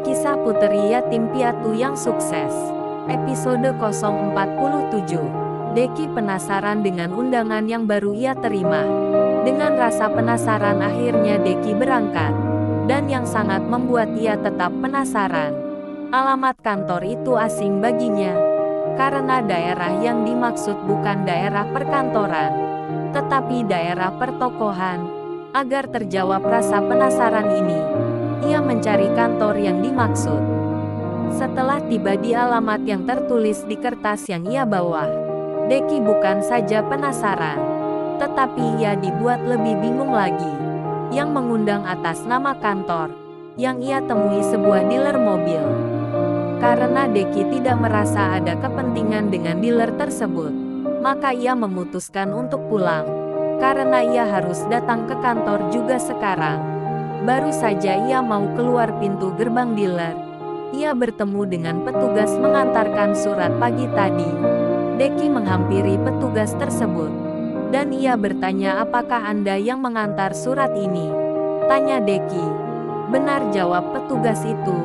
Kisah Puteri Yatim Piatu yang Sukses. Episode 047. Deki penasaran dengan undangan yang baru ia terima. Dengan rasa penasaran akhirnya Deki berangkat. Dan yang sangat membuat ia tetap penasaran, alamat kantor itu asing baginya. Karena daerah yang dimaksud bukan daerah perkantoran, tetapi daerah pertokohan. Agar terjawab rasa penasaran ini, ia mencari kantor yang dimaksud. Setelah tiba di alamat yang tertulis di kertas yang ia bawa, Deki bukan saja penasaran, tetapi ia dibuat lebih bingung lagi. Yang mengundang atas nama kantor, yang ia temui sebuah dealer mobil. Karena Deki tidak merasa ada kepentingan dengan dealer tersebut, maka ia memutuskan untuk pulang. Karena ia harus datang ke kantor juga sekarang. Baru saja ia mau keluar pintu gerbang dealer, ia bertemu dengan petugas mengantarkan surat pagi tadi. Deki menghampiri petugas tersebut, dan ia bertanya, "Apakah Anda yang mengantar surat ini?" Tanya Deki. "Benar," jawab petugas itu.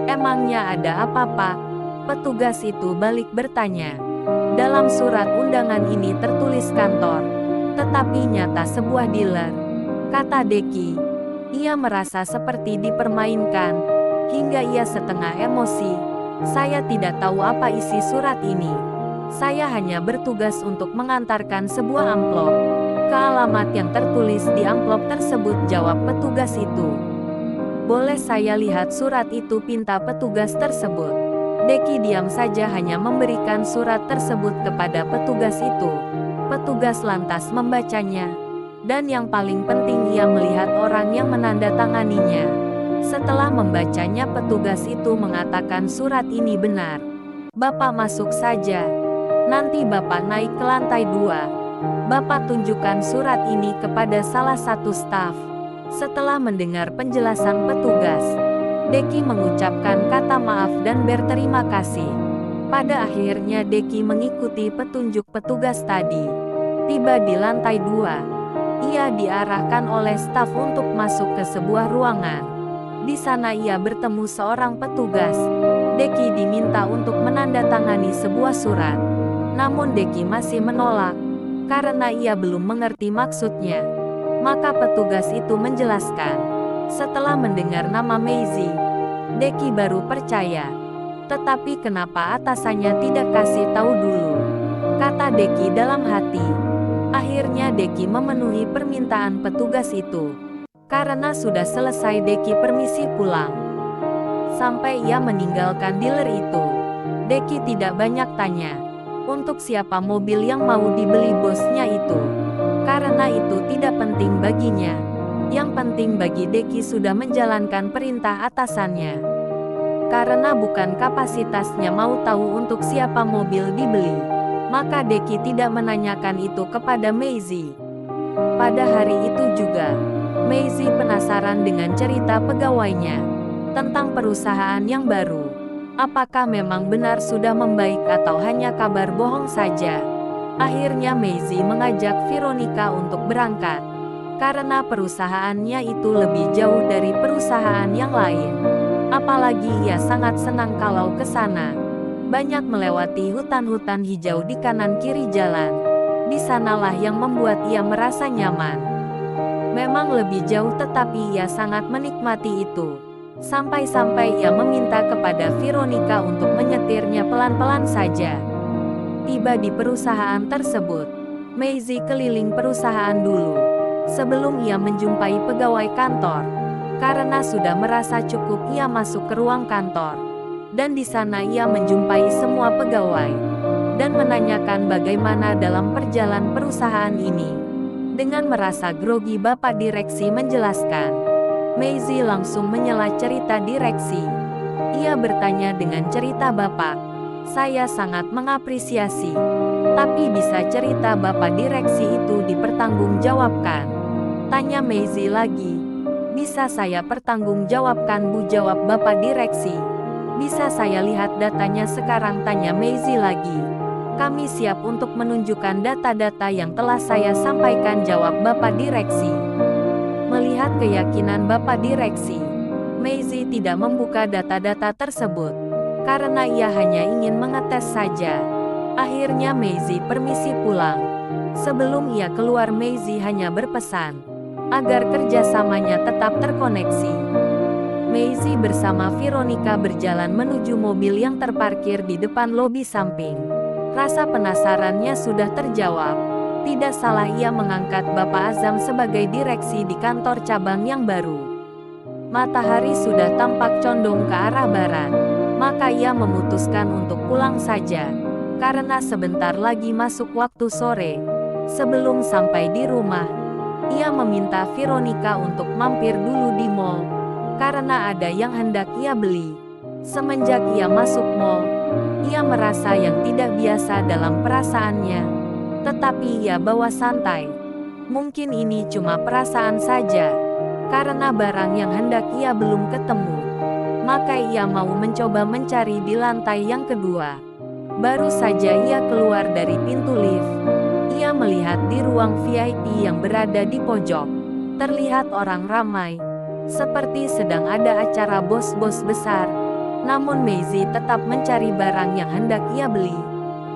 "Emangnya ada apa, Pak?" Petugas itu balik bertanya. "Dalam surat undangan ini tertulis kantor, tetapi nyata sebuah dealer," kata Deki. Ia merasa seperti dipermainkan, hingga ia setengah emosi. "Saya tidak tahu apa isi surat ini. Saya hanya bertugas untuk mengantarkan sebuah amplop ke alamat yang tertulis di amplop tersebut," jawab petugas itu. "Boleh saya lihat surat itu?" pinta petugas tersebut. Deki diam saja hanya memberikan surat tersebut kepada petugas itu. Petugas lantas membacanya, dan yang paling penting ia melihat orang yang menandatanganinya. Setelah membacanya, petugas itu mengatakan surat ini benar. "Bapak masuk saja. Nanti Bapak naik ke lantai 2. Bapak tunjukkan surat ini kepada salah satu staf." Setelah mendengar penjelasan petugas, Deki mengucapkan kata maaf dan berterima kasih. Pada akhirnya Deki mengikuti petunjuk petugas tadi. Tiba di lantai 2, ia diarahkan oleh staf untuk masuk ke sebuah ruangan. Di sana ia bertemu seorang petugas. Deki diminta untuk menandatangani sebuah surat. Namun Deki masih menolak, karena ia belum mengerti maksudnya. Maka petugas itu menjelaskan. Setelah mendengar nama Meizi, Deki baru percaya. "Tetapi kenapa atasannya tidak kasih tahu dulu?" kata Deki dalam hati. Akhirnya Deki memenuhi permintaan petugas itu. Karena sudah selesai, Deki permisi pulang. Sampai ia meninggalkan dealer itu, Deki tidak banyak tanya untuk siapa mobil yang mau dibeli bosnya itu. Karena itu tidak penting baginya. Yang penting bagi Deki sudah menjalankan perintah atasannya. Karena bukan kapasitasnya mau tahu untuk siapa mobil dibeli, maka Deki tidak menanyakan itu kepada Meizi. Pada hari itu juga, Meizi penasaran dengan cerita pegawainya tentang perusahaan yang baru. Apakah memang benar sudah membaik atau hanya kabar bohong saja? Akhirnya Meizi mengajak Veronica untuk berangkat, karena perusahaannya itu lebih jauh dari perusahaan yang lain. Apalagi ia sangat senang kalau ke sana. Banyak melewati hutan-hutan hijau di kanan kiri jalan. Di sanalah yang membuat ia merasa nyaman. Memang lebih jauh, tetapi ia sangat menikmati itu. Sampai-sampai ia meminta kepada Veronica untuk menyetirnya pelan-pelan saja. Tiba di perusahaan tersebut, Meizi keliling perusahaan dulu sebelum ia menjumpai pegawai kantor. Karena sudah merasa cukup, ia masuk ke ruang kantor. Dan di sana ia menjumpai semua pegawai dan menanyakan bagaimana dalam perjalanan perusahaan ini. Dengan merasa grogi, Bapak Direksi menjelaskan. Meizi langsung menyela cerita direksi. Ia bertanya, "Dengan cerita Bapak, saya sangat mengapresiasi. Tapi bisa cerita Bapak Direksi itu dipertanggungjawabkan?" Tanya Meizi lagi. "Bisa saya pertanggungjawabkan, Bu," jawab Bapak Direksi. "Bisa saya lihat datanya sekarang?" tanya Meizi lagi. "Kami siap untuk menunjukkan data-data yang telah saya sampaikan," jawab Bapak Direksi. Melihat keyakinan Bapak Direksi, Maisie tidak membuka data-data tersebut, karena ia hanya ingin mengetes saja. Akhirnya Maisie permisi pulang. Sebelum ia keluar, Maisie hanya berpesan agar kerjasamanya tetap terkoneksi. Maisie bersama Veronica berjalan menuju mobil yang terparkir di depan lobi samping. Rasa penasarannya sudah terjawab. Tidak salah ia mengangkat Bapak Azam sebagai direksi di kantor cabang yang baru. Matahari sudah tampak condong ke arah barat, maka ia memutuskan untuk pulang saja, karena sebentar lagi masuk waktu sore. Sebelum sampai di rumah, ia meminta Veronica untuk mampir dulu di mall, karena ada yang hendak ia beli. Semenjak ia masuk mall, ia merasa yang tidak biasa dalam perasaannya, tetapi ia bawa santai. Mungkin ini cuma perasaan saja, karena barang yang hendak ia belum ketemu. Maka ia mau mencoba mencari di lantai yang kedua. Baru saja ia keluar dari pintu lift, ia melihat di ruang VIP yang berada di pojok, terlihat orang ramai, seperti sedang ada acara bos-bos besar. Namun Maisie tetap mencari barang yang hendak ia beli.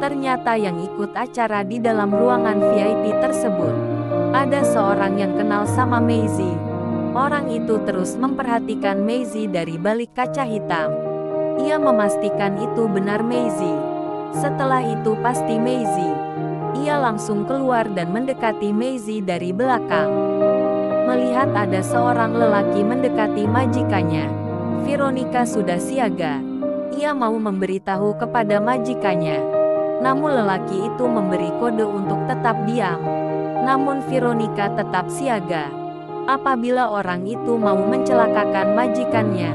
Ternyata yang ikut acara di dalam ruangan VIP tersebut ada seorang yang kenal sama Maisie. Orang itu terus memperhatikan Maisie dari balik kaca hitam. Ia memastikan itu benar Maisie. Setelah itu pasti Maisie. Ia langsung keluar dan mendekati Maisie dari belakang. Melihat ada seorang lelaki mendekati majikannya, Veronica sudah siaga. Ia mau memberitahu kepada majikannya, namun lelaki itu memberi kode untuk tetap diam. Namun Veronica tetap siaga. Apabila orang itu mau mencelakakan majikannya,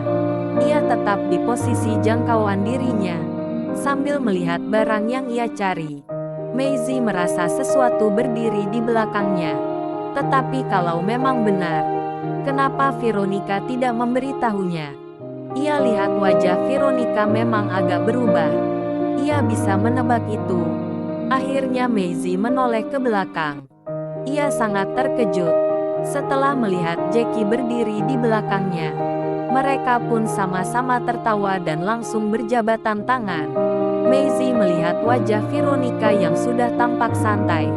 ia tetap di posisi jangkauan dirinya, sambil melihat barang yang ia cari. Maisie merasa sesuatu berdiri di belakangnya. Tetapi kalau memang benar, kenapa Veronica tidak memberitahunya? Ia lihat wajah Veronica memang agak berubah. Ia bisa menebak itu. Akhirnya Maisie menoleh ke belakang. Ia sangat terkejut setelah melihat Jackie berdiri di belakangnya. Mereka pun sama-sama tertawa dan langsung berjabatan tangan. Maisie melihat wajah Veronica yang sudah tampak santai,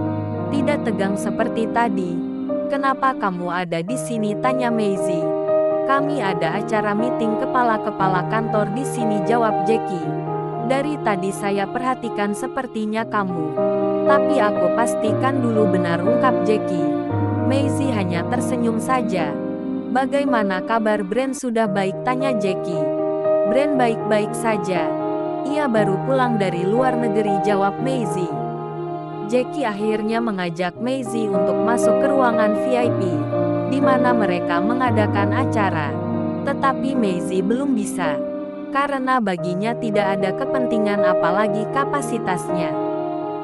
tidak tegang seperti tadi. "Kenapa kamu ada di sini?" tanya Maisie. "Kami ada acara meeting kepala-kepala kantor di sini," jawab Jackie. "Dari tadi saya perhatikan sepertinya kamu. Tapi aku pastikan dulu benar," ungkap Jackie. Maisie hanya tersenyum saja. "Bagaimana kabar Brand, sudah baik?" tanya Jackie. "Brand baik-baik saja. Ia baru pulang dari luar negeri," jawab Maisie. Jackie akhirnya mengajak Maisie untuk masuk ke ruangan VIP, di mana mereka mengadakan acara. Tetapi Maisie belum bisa, karena baginya tidak ada kepentingan apalagi kapasitasnya.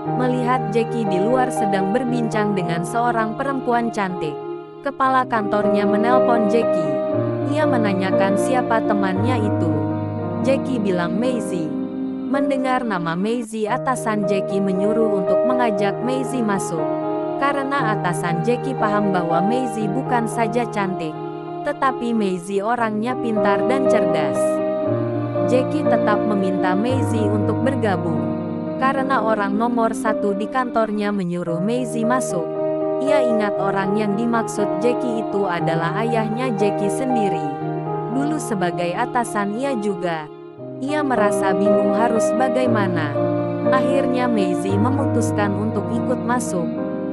Melihat Jackie di luar sedang berbincang dengan seorang perempuan cantik, kepala kantornya menelpon Jackie. Ia menanyakan siapa temannya itu. Jackie bilang Maisie. Mendengar nama Maisie, atasan Jackie menyuruh untuk mengajak Maisie masuk. Karena atasan Jackie paham bahwa Maisie bukan saja cantik, tetapi Maisie orangnya pintar dan cerdas. Jackie tetap meminta Maisie untuk bergabung, karena orang nomor satu di kantornya menyuruh Maisie masuk. Ia ingat orang yang dimaksud Jackie itu adalah ayahnya Jackie sendiri. Dulu sebagai atasan ia merasa bingung harus bagaimana. Akhirnya Maisie memutuskan untuk ikut masuk,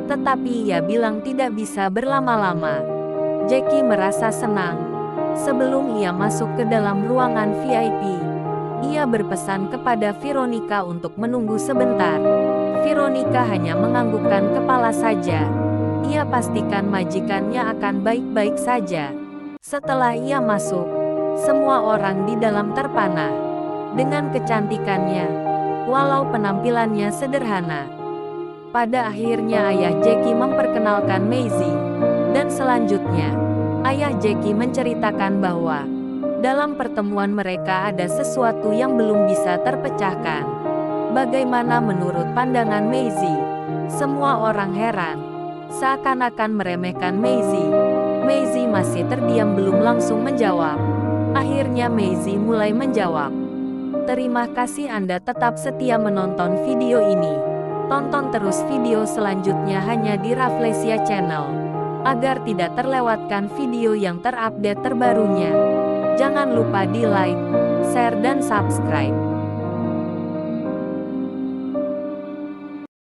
tetapi ia bilang tidak bisa berlama-lama. Jackie merasa senang. Sebelum ia masuk ke dalam ruangan VIP, ia berpesan kepada Veronica untuk menunggu sebentar. Veronica hanya menganggukkan kepala saja. Ia pastikan majikannya akan baik-baik saja. Setelah ia masuk, semua orang di dalam terpana dengan kecantikannya, walau penampilannya sederhana. Pada akhirnya ayah Jackie memperkenalkan Maisie, dan selanjutnya, ayah Jackie menceritakan bahwa dalam pertemuan mereka ada sesuatu yang belum bisa terpecahkan. Bagaimana menurut pandangan Maisie? Semua orang heran, seakan-akan meremehkan Maisie. Maisie masih terdiam belum langsung menjawab. Akhirnya Maisie mulai menjawab. Terima kasih Anda tetap setia menonton video ini. Tonton terus video selanjutnya hanya di Rafflesia Channel. Agar tidak terlewatkan video yang terupdate terbarunya. Jangan lupa di like, share dan subscribe.